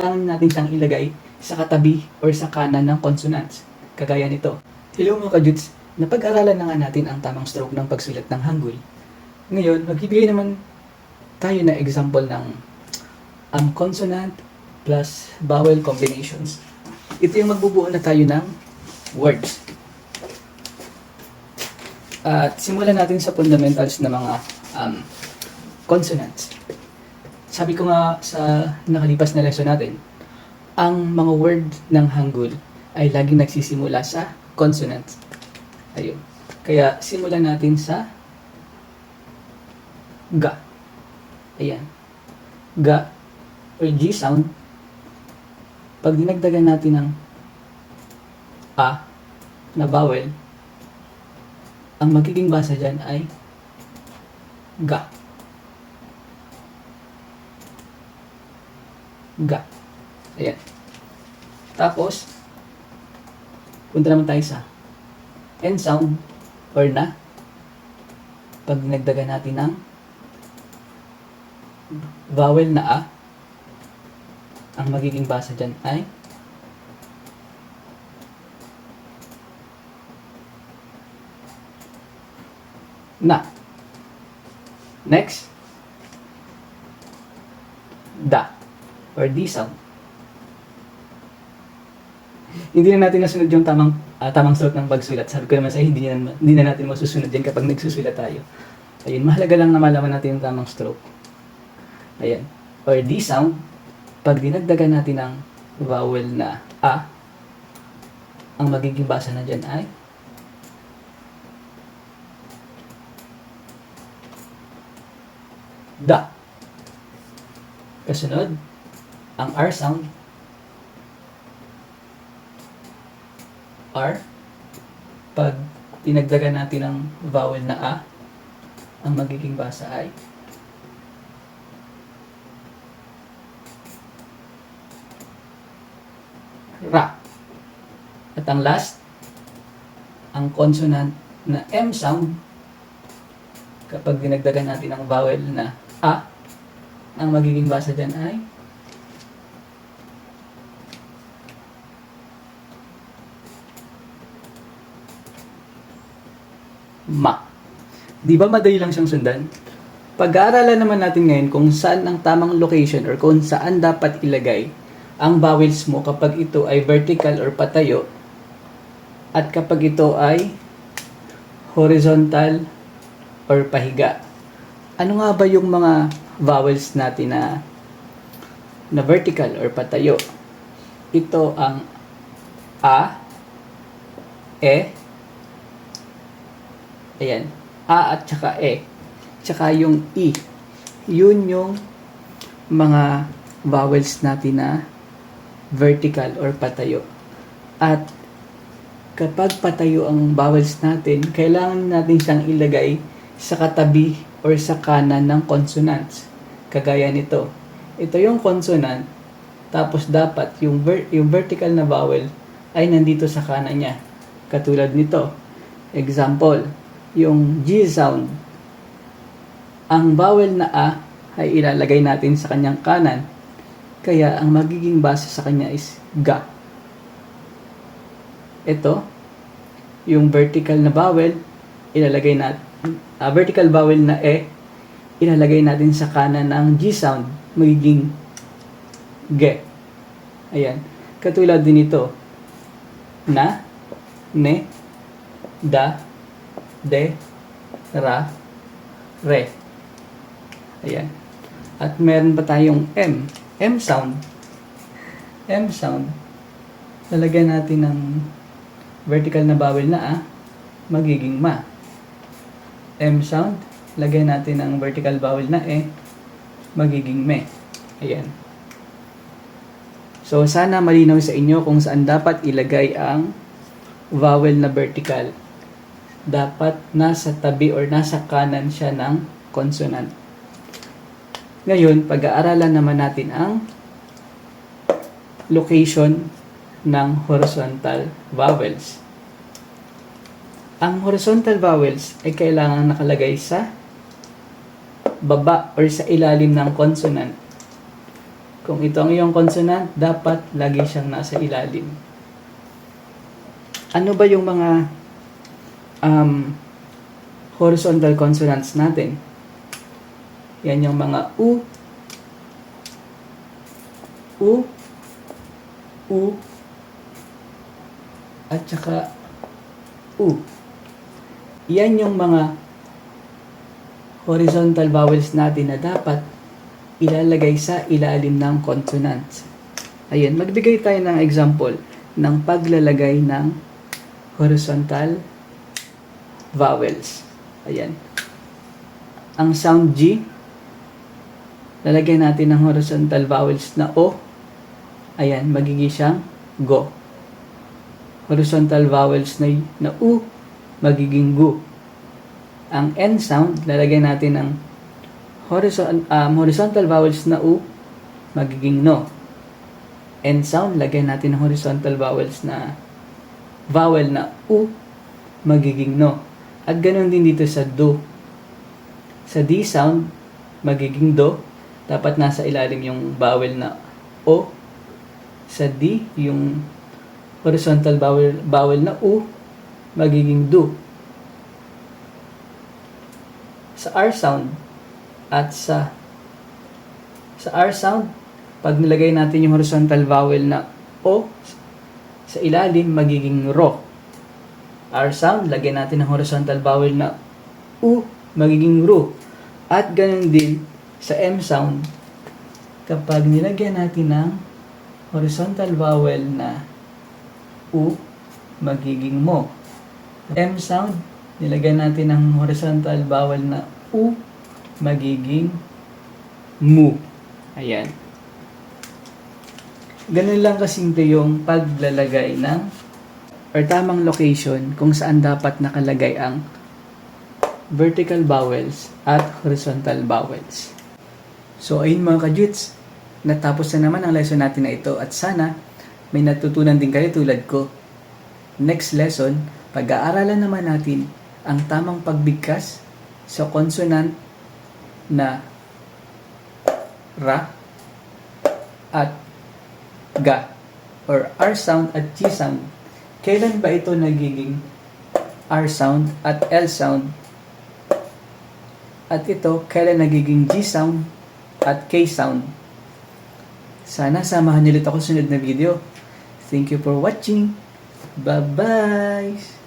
kailangan natin siyang ilagay sa katabi or sa kanan ng consonants. Kagaya nito. Hello mga kajuts, napag-aralan na nga natin ang tamang stroke ng pagsulat ng Hangul. Ngayon, magbibigay naman tayo na example ng consonant plus vowel combinations. Ito yung magbubuo na tayo ng words. At simulan natin sa fundamentals na mga consonants. Sabi ko nga sa nakalipas na lesson natin, ang mga word ng Hangul ay laging nagsisimula sa consonants. Ayun. Kaya simulan natin sa ga. Ayan. Ga or G sound. Pag dinagdagan natin ng a na vowel, ang magiging basa dyan ay ga. Ga. Ayan. Tapos, punta naman tayo sa N sound or na. Pag dinagdagan natin ng vowel na a, ang magiging basa dyan ay na. Next, da or D sound. Hindi na natin nasunod yung tamang suot ng pagsulat. Sabi ko naman sa'yo, hindi na natin masusunod yan kapag nagsusulat tayo. Ayun, mahalaga lang na malaman natin yung tamang stroke. Ayan. Or D sound, pag dinagdagan natin ng vowel na a, ang magiging basa na dyan ay da. Kasunod, ang R sound, R, pag dinagdagan natin ng vowel na a, ang magiging basa ay ra. At ang last, ang consonant na M sound, kapag dinagdagan natin ang vowel na a, ang magiging basa dyan ay ma. Di ba madali lang siyang sundan? Pag-aaralan naman natin ngayon kung saan ang tamang location or kung saan dapat ilagay ang vowels mo kapag ito ay vertical or patayo at kapag ito ay horizontal or pahiga. Ano nga ba yung mga vowels natin na vertical or patayo? Ito ang a, e, ayan, a at saka e, tsaka yung i. Yun yung mga vowels natin na vertical or patayo. At kapag patayo ang vowels natin, kailangan natin siyang ilagay sa katabi or sa kanan ng consonants. Kagaya nito. Ito yung consonant, tapos dapat yung vertical na vowel ay nandito sa kanan niya. Katulad nito. Example, yung G sound. Ang vowel na a ay ilalagay natin sa kanyang kanan. Kaya ang magiging basa sa kanya is ga. Ito, yung vertical na vowel, ilalagay natin, vertical vowel na e, ilalagay natin sa kanan ng G sound, magiging ge. Ayan. Katulad din ito, na, ne, da, de, ra, re. Ayan. At meron pa tayong M. M sound. M sound. Lalagyan natin ng vertical na vowel na a, magiging ma. M sound. Lagyan natin ng vertical vowel na e, magiging me. Ayan. So, sana malinaw sa inyo kung saan dapat ilagay ang vowel na vertical. Dapat nasa tabi or nasa kanan siya ng consonant. Ngayon, pag-aaralan naman natin ang location ng horizontal vowels. Ang horizontal vowels ay kailangan nakalagay sa baba or sa ilalim ng consonant. Kung ito ang iyong consonant, dapat lagi siyang nasa ilalim. Ano ba yung mga horizontal consonants natin? Yan yung mga U, at saka U. Yan yung mga horizontal vowels natin na dapat ilalagay sa ilalim ng consonants. Ayan, magbigay tayo ng example ng paglalagay ng horizontal vowels. Ayan. Ang sound G, lalagyan natin ng horizontal vowels na O. Ayan, magiging siyang Go. Horizontal vowels na U, magiging Gu. Ang N sound, lalagyan natin ng horizontal vowels na U, magiging No. N sound, lagyan natin ng horizontal vowel na U, magiging No. At ganoon din dito sa Do. Sa D sound, magiging Do. Dapat nasa ilalim yung vowel na O. Sa D, yung horizontal vowel na U, magiging Do. Sa R sound, at sa R sound, pag nilagay natin yung horizontal vowel na O, sa ilalim, magiging Ro. R sound, lagyan natin ng horizontal vowel na U, magiging Ru. At ganun din sa M sound, kapag nilagyan natin ng horizontal vowel na U, magiging Mo. M sound, nilagyan natin ng horizontal vowel na U, magiging Mu. Ayan. Ganun lang kasimple yung paglalagay ng or tamang location kung saan dapat nakalagay ang vertical vowels at horizontal vowels. So ayun mga kajuts, natapos na naman ang lesson natin na ito at sana may natutunan din kayo tulad ko. Next lesson, pag-aaralan naman natin ang tamang pagbigkas sa consonant na Ra at Ga or R sound at G sound. Kailan ba ito nagiging R sound at L sound? At ito, kailan nagiging G sound at K sound? Sana samahan niyo ulit ako sa sunod na video. Thank you for watching. Bye-bye!